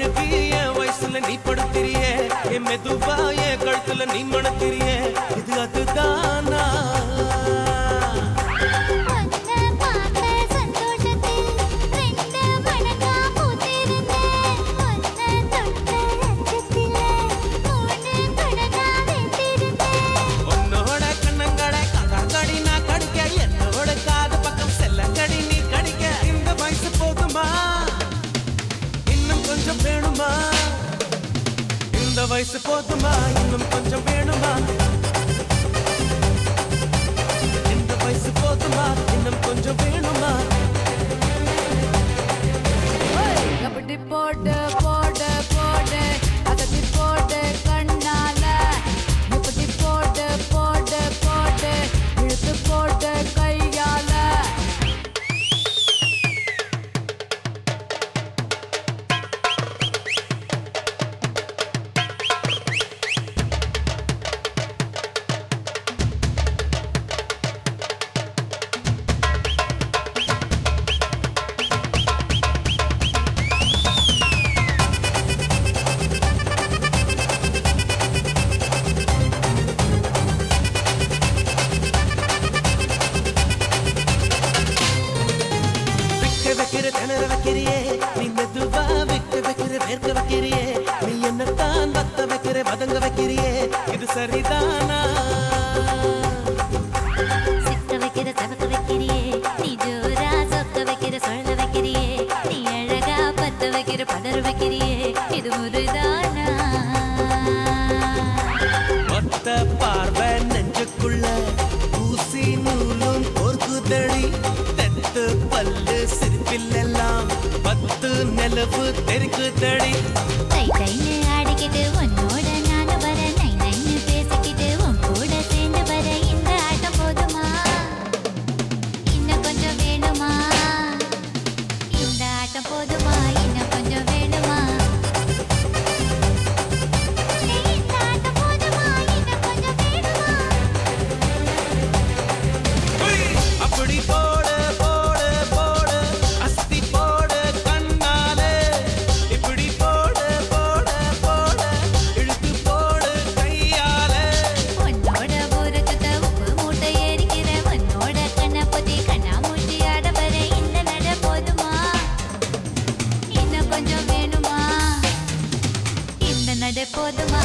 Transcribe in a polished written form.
அழுகி என் வயசுல நீ படுத்திரியே என் மெதுவா என் கழுத்துல நீ மணத்திரியே இது அதுதானா உன்னோட கண்ணங்கடை கதாங்கடி நான் கடிக்க என்னோட காது பக்கம் செல்லங்கடி நீ கடிக்க இந்த வயசு போதுமா இன்னும் கொஞ்சம் வேணுமா இந்த வயசு போதுமா இன்னும் கொஞ்சம் வேணுமா இந்த வயசு போதுமா இன்னும் கொஞ்சம் வேணுமா அப்படி போட்டு போட்டு போட்டு அதட்டி போட்டு கண்ணால இப்படி போட்டு போட்டு போட்டு இழுத்து போட்டு கையால வைக்கிற திணற வைக்கிறியே நீ மெதுவா விக்க வைக்கிற வேர்க்க வைக்கிறியே நீ என்னத்தான் வத்த வைக்கிற வதங்க வைக்கிறியே இது சரிதானா சிக்க வைக்கிற சவக்க வைக்கிறியே நீ ஜோரா சொக்க வைக்கிற சொல்ல வைக்கிறியே நீ அழகா பத்த வைக்கிற பதற வைக்கிறியே இது முருதானா மொத்த பார்வை நெஞ்சுக்குள்ள ஊசி நூலும் பொறுக்குதடி தெத்து பல்லு சிரிப்பிலெல்லாம் பத்து நிலவு தெருக்குதடி தை தைன்னு ஆடிக்கிட்டு உன்னோட நானு வர நை நைன்னு பேசிக்கிட்டு உன் கூட சேர்ந்து வர இந்த ஆட்டம் போதுமா இன்னும் கொஞ்சம் வேணுமா இந்த ஆட்டம் போதுமா இன்னும் கொஞ்சம் வேணுமா இந்த ஆட்டம் போதுமா இன்னும் கொஞ்சம் வேணுமா அப்படி போடு போடு போடு அஸ்தி போடு கண்ணாலே இப்படி போடு போடு போடு இழுத்து போடு கையாலே உன்னோட ஊரை சுத்த உப்பு மூட்டை ஏறிக்கிற உன்னோட கண்ணை பொத்தி கண்ணா மூட்டி ஆட வர இந்த நட போதுமா இன்னும் கொஞ்சம் வேணுமா இந்த நட போதுமா